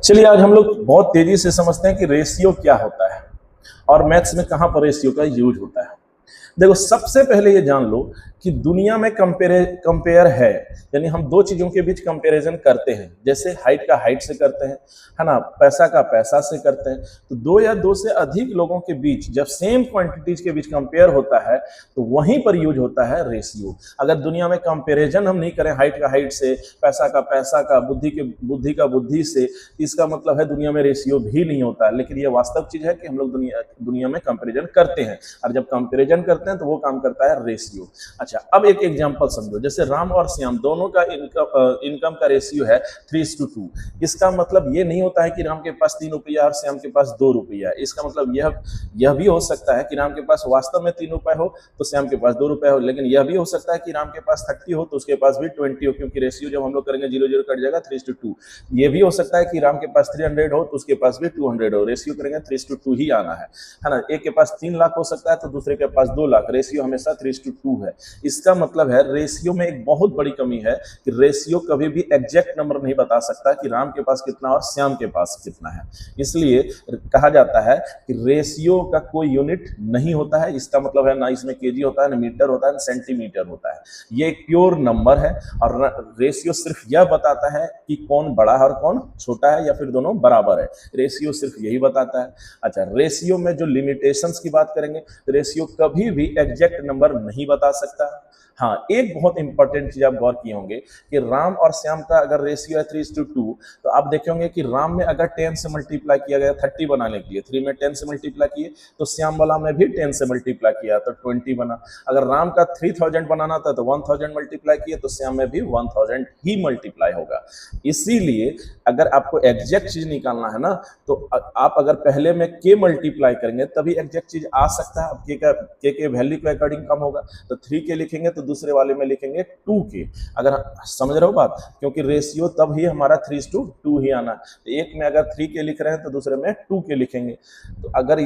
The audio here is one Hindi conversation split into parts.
चलिए आज हम लोग बहुत तेजी से समझते हैं कि रेशियो क्या होता है और मैथ्स में कहां पर रेशियो का यूज होता है। देखो, सबसे पहले ये जान लो कि दुनिया में कंपेयर है, यानी हम दो चीजों के बीच कंपैरिजन करते हैं। जैसे हाइट का हाइट से करते हैं, है ना, पैसा का पैसा से करते हैं। तो दो या दो से अधिक लोगों के बीच जब सेम क्वांटिटीज के बीच कंपेयर होता है तो वहीं पर यूज होता है रेशियो। अगर दुनिया में कंपैरिजन हम नहीं करें हाइट का हाइट से, पैसा का बुद्धि का बुद्धि से, इसका मतलब है दुनिया में रेशियो भी नहीं होता है। लेकिन यह वास्तव चीज है कि हम लोग दुनिया में कंपेरिजन करते हैं, और जब कंपेरिजन करते हैं तो वो काम करता है रेशियो। अच्छा, अब एक एग्जांपल समझो। जैसे राम और श्याम दोनों का इनकम का रेशियो है 3:2। इसका मतलब ये नहीं होता है कि राम के पास 3 रुपया और श्याम के पास 2 रुपया है। इसका मतलब यह भी हो सकता है कि राम के पास वास्तव में 3 रुपए हो तो श्याम के पास 2 रुपए हो। लेकिन यह भी हो सकता है कि राम के पास 30 हो तो उसके पास भी 20 हो, क्योंकि रेशियो जब हम लोग करेंगे 0 0 कट जाएगा 3:2। ये भी हो सकता है कि राम के पास 300 हो तो उसके पास भी 200 हो। रेशियो करेंगे 3:2 ही आना है ना। एक के पास 3 लाख हो सकता है तो दूसरे के पास 2 लाख। रेशियो हमेशा 3:2 है। इसका मतलब है रेशियो में एक बहुत बड़ी कमी है कि रेशियो कभी भी एग्जैक्ट नंबर नहीं बता सकता कि राम के पास कितना और श्याम के पास कितना है। इसलिए कहा जाता है कि रेशियो का कोई यूनिट नहीं होता है। इसका मतलब है ना इसमें केजी होता है, ना मीटर होता है, ना सेंटीमीटर होता है। ये एक प्योर नंबर है और रेशियो सिर्फ यह बताता है कि कौन बड़ा है और कौन छोटा है या फिर दोनों बराबर है। रेशियो सिर्फ यही बताता है। अच्छा, रेशियो में जो लिमिटेशंस की बात करेंगे, रेशियो कभी भी एग्जैक्ट नंबर नहीं बता सकता। हाँ, एक बहुत इंपॉर्टेंट चीज आप गौर किए होंगे कि राम और श्याम का अगर रेशियो है 3:2 तो आप देखे होंगे कि राम में अगर 10 से मल्टीप्लाई किया गया 30 बनाने के लिए, 3 में 10 से मल्टीप्लाई किए तो श्याम वाला में भी 10 से मल्टीप्लाई किया तो 20 बना। अगर राम का 3000 बनाना था तो 1000 मल्टीप्लाई किए तो श्याम में भी 1000 ही मल्टीप्लाई होगा। इसीलिए अगर आपको एग्जैक्ट चीज निकालना है ना तो आप अगर पहले में के मल्टीप्लाई करेंगे तभी एग्जैक्ट चीज आ सकता है। अब के वैल्यू के अकॉर्डिंग कम होगा तो 3 के लिखेंगे तो दूसरे वाले में लिखेंगे 2 के। अगर समझ रहे हो बात, क्योंकि रेशियो तब ही हमारा 3:2 ही आना है। तो एक में अगर 3 के लिख रहे हैं तो दूसरे में 2 के लिखेंगे। तो अगर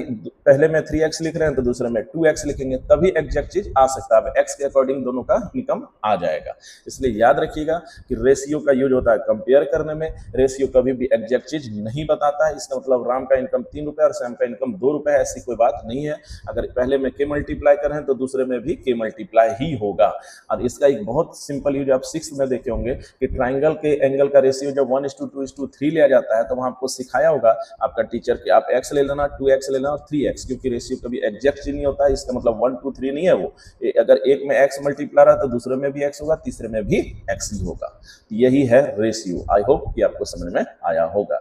पहले में 3x लिख रहे हैं तो दूसरे में 2x लिखेंगे, तभी एग्जैक्ट चीज आ सकता है। x के अकॉर्डिंग दोनों का इनकम आ जाएगा। इसलिए याद रखिएगा कि रेशियो का यूज होता है कंपेयर करने में। रेशियो कभी भी एग्जैक्ट चीज नहीं बताता है। इसका मतलब राम का इनकम 3 रुपए और श्याम का इनकम 2 रुपए है, ऐसी कोई बात नहीं है। अगर पहले में के मल्टीप्लाई कर रहे हैं तो दूसरे में भी के मल्टीप्लाई ही होगा। और इसका एक बहुत सिंपल यूज आप 6th में देखे होंगे कि ट्राइंगल के एंगल का रेशियो जब 1:2:3 लिया जाता है तो वहां आपको सिखाया होगा आपका टीचर कि आप x ले लेना, 2x ले लेना और 3x, क्योंकि रेशियो कभी एग्जैक्ट चीज नहीं होता है। इसका मतलब 1 2 3 नहीं है वो। अगर एक में x मल्टीप्लाई रहा तो दूसरे में भी x होगा, तीसरे में भी x ही होगा। यही है रेशियो। आई होप कि आपको समझ में आया होगा।